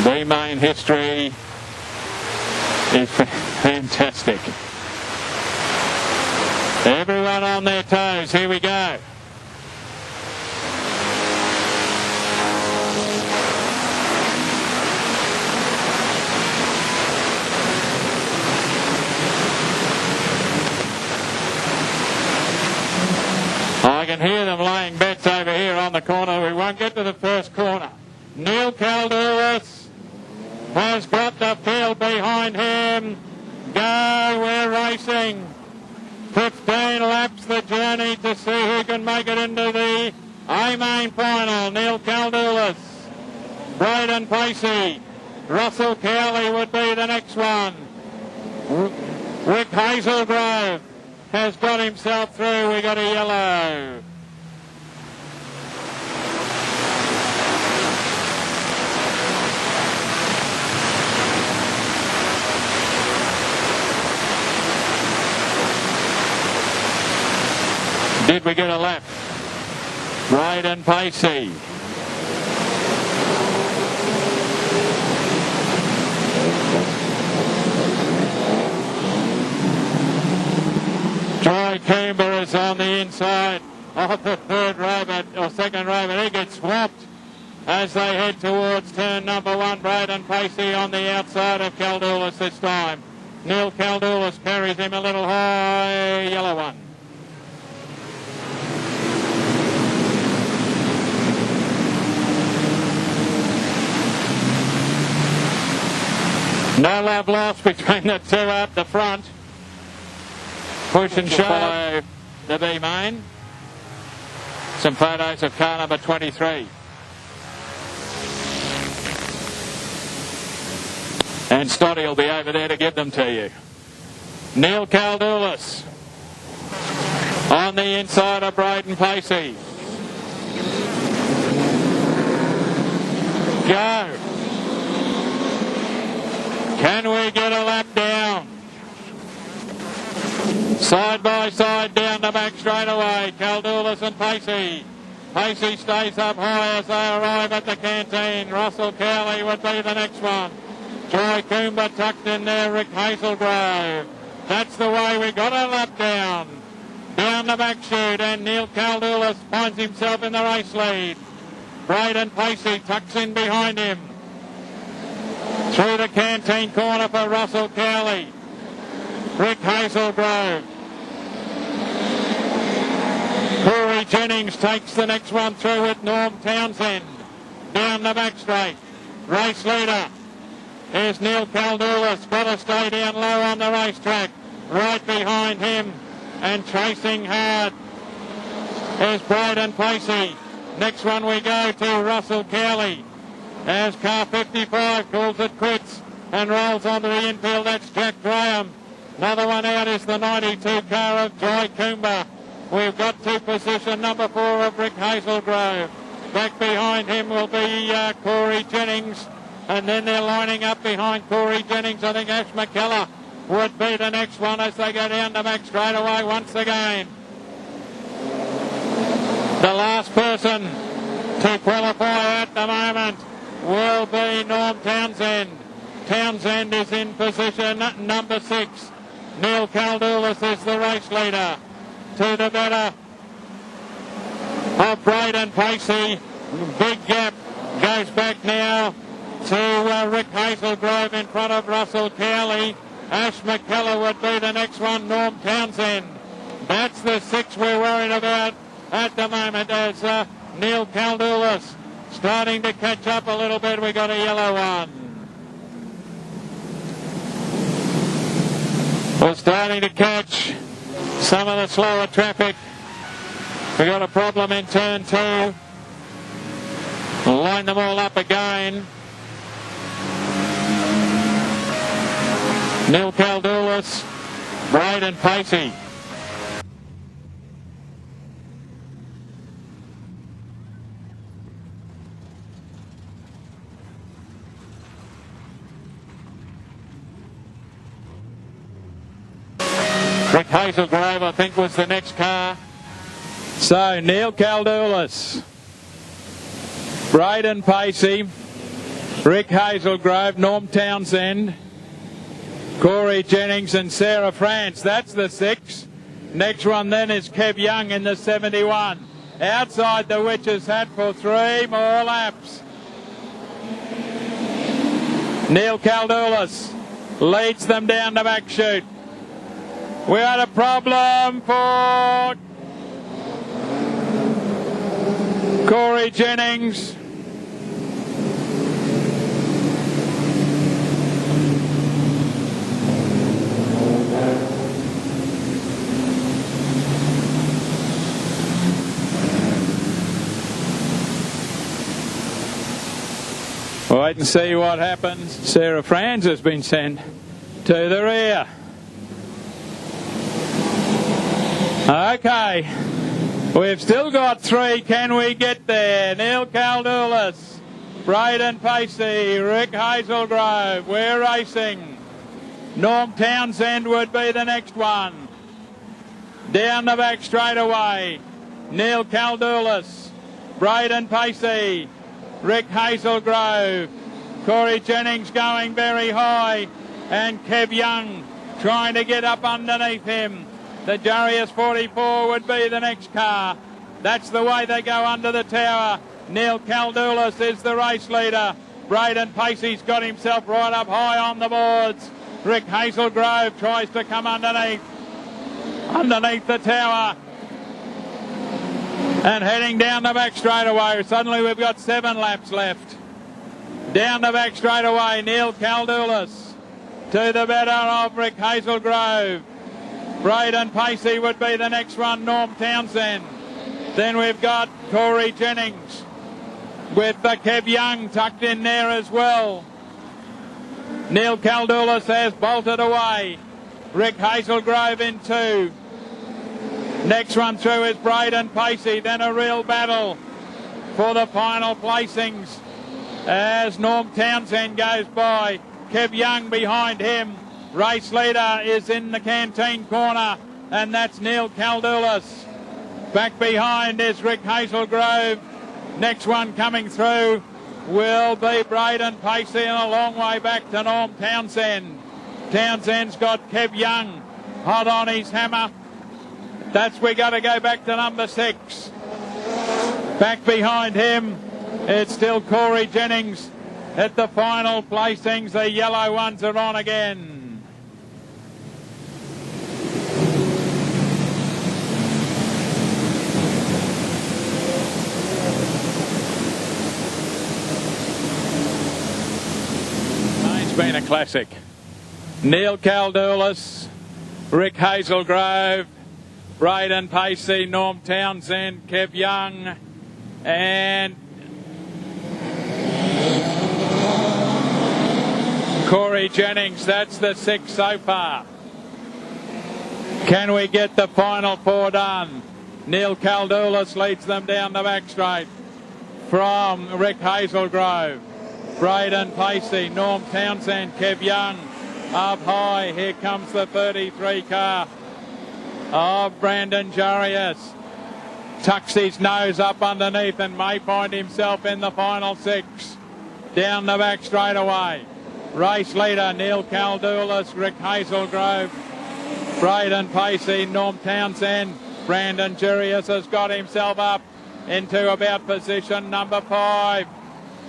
The main history is fantastic. Everyone on their toes. Here we go. I can hear them laying bets over here on the corner. We won't get to the first corner. Neil Caldoulis has got the field behind him. Go, we're racing. 15 laps the journey to see who can make it into the A-main final. Neil Caldoulis, Braden Pacey, Russell Cowley would be the next one. Rick Hazelgrove has got himself through. We got a yellow. Did we get a lap? Braden Pacey. Joy Coomber is on the inside of the third row, or second row, but he gets swamped as they head towards turn number one. Braden Pacey on the outside of Caldoulis this time. Neil Caldoulis carries him a little high, yellow one. No love lost between the two up the front. Push and shove the B-main. Some photos of car number 23. And Scotty will be over there to give them to you. Neil Caldoulis on the inside of Braden Pacey. Go. Can we get a lap down? Side by side down the back straight away. Caldoulis and Pacey. Pacey stays up high as they arrive at the canteen. Russell Cowley would be the next one. Joy Coomber tucked in there. Rick Hazelgrove. That's the way we got a lap down. Down the back chute, and Neil Caldoulis finds himself in the race lead. Braden Pacey tucks in behind him. Through the canteen corner for Russell Cowley. Rick Hazelgrove. Corey Jennings takes the next one through with Norm Townsend. Down the back straight. Race leader is Neil Caldoulis. Got to stay down low on the racetrack. Right behind him and chasing hard is Braden Pacey. Next one we go to Russell Cowley. As car 55 calls it quits and rolls onto the infield, that's Jack Graham. Another one out is the 92 car of Joy Coomber. We've got to position number 4 of Rick Hazelgrove. Back behind him will be Corey Jennings. And then they're lining up behind Corey Jennings. I think Ash McKellar would be the next one as they go down the back straight away once again. The last person to qualify at the moment will be Norm Townsend. Townsend is in position number 6. Neil Caldoulis is the race leader. To the better of Braden Pacey. Big gap goes back now to Rick Hazelgrove in front of Russell Cowley. Ash McKellar would be the next one. Norm Townsend. That's the 6 we're worried about at the moment as Neil Caldoulis starting to catch up a little bit. We got a yellow one. We're starting to catch some of the slower traffic. We got a problem in turn 2. We'll line them all up again. Neil Caldoulis, Braden Pacey. Rick Hazelgrove, I think, was the next car. So, Neil Caldoulis, Braden Pacey, Rick Hazelgrove, Norm Townsend, Corey Jennings and Sarah France. That's the 6. Next one then is Kev Young in the 71. Outside the Witch's Hat for 3 more laps. Neil Caldoulis leads them down the back chute. We had a problem for Corey Jennings. Wait and see what happens. Sarah Franz has been sent to the rear. Okay, we've still got 3. Can we get there? Neil Caldoulis, Braden Pacey, Rick Hazelgrove. We're racing. Norm Townsend would be the next one. Down the back straight away. Neil Caldoulis, Braden Pacey, Rick Hazelgrove, Corey Jennings going very high, and Kev Young trying to get up underneath him. The Jarius 44 would be the next car. That's the way they go under the tower. Neil Caldoulis is the race leader. Braden Pacey's got himself right up high on the boards. Rick Hazelgrove tries to come underneath the tower. And heading down the back straightaway. Suddenly we've got 7 laps left. Down the back straightaway, Neil Caldoulis to the better of Rick Hazelgrove. Braden Pacey would be the next one, Norm Townsend. Then we've got Corey Jennings with the Kev Young tucked in there as well. Neil Caldoulis has bolted away. Rick Hazelgrove in 2. Next one through is Braden Pacey, then a real battle for the final placings as Norm Townsend goes by. Kev Young behind him. Race leader is in the canteen corner, and that's Neil Caldoulis. Back behind is Rick Hazelgrove. Next one coming through will be Braden Pacey, and a long way back to Norm Townsend. Townsend's got Kev Young hot on his hammer. We got to go back to number 6. Back behind him, it's still Corey Jennings at the final placings. The yellow ones are on again. It's been a classic. Neil Caldoulis, Rick Hazelgrove, Braden Pacey, Norm Townsend, Kev Young, and Corey Jennings. That's the 6 so far. Can we get the final 4 done? Neil Caldoulis leads them down the back straight from Rick Hazelgrove. Braden Pacey, Norm Townsend, Kev Young up high. Here comes the 33 car of Brandon Jarius. Tucks his nose up underneath and may find himself in the final 6. Down the back straight away. Race leader Neil Caldoulis, Rick Hazelgrove, Braden Pacey, Norm Townsend. Brandon Jarius has got himself up into about position number 5.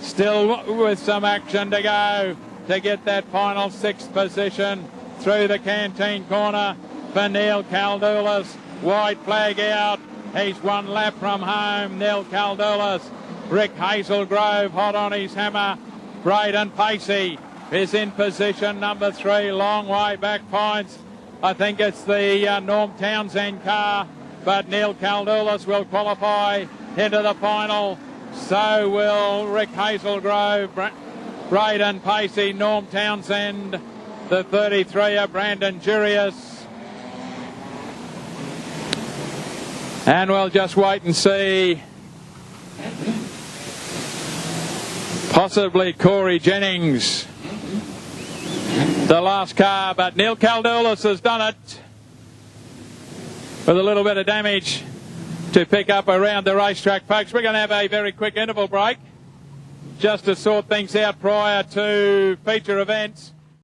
Still with some action to go to get that final 6th position through the canteen corner for Neil Caldoulis. White flag out. He's 1 lap from home. Neil Caldoulis. Rick Hazelgrove hot on his hammer. Braden Pacey is in position number 3. Long way back finds, I think it's the Norm Townsend car, but Neil Caldoulis will qualify into the final. So will Rick Hazelgrove, Braden Pacey, Norm Townsend, the 33er Brandon Jarius. And we'll just wait and see. Possibly Corey Jennings, the last car, but Neil Caldoulis has done it with a little bit of damage to pick up around the racetrack, folks. We're going to have a very quick interval break. just to sort things out prior to feature events.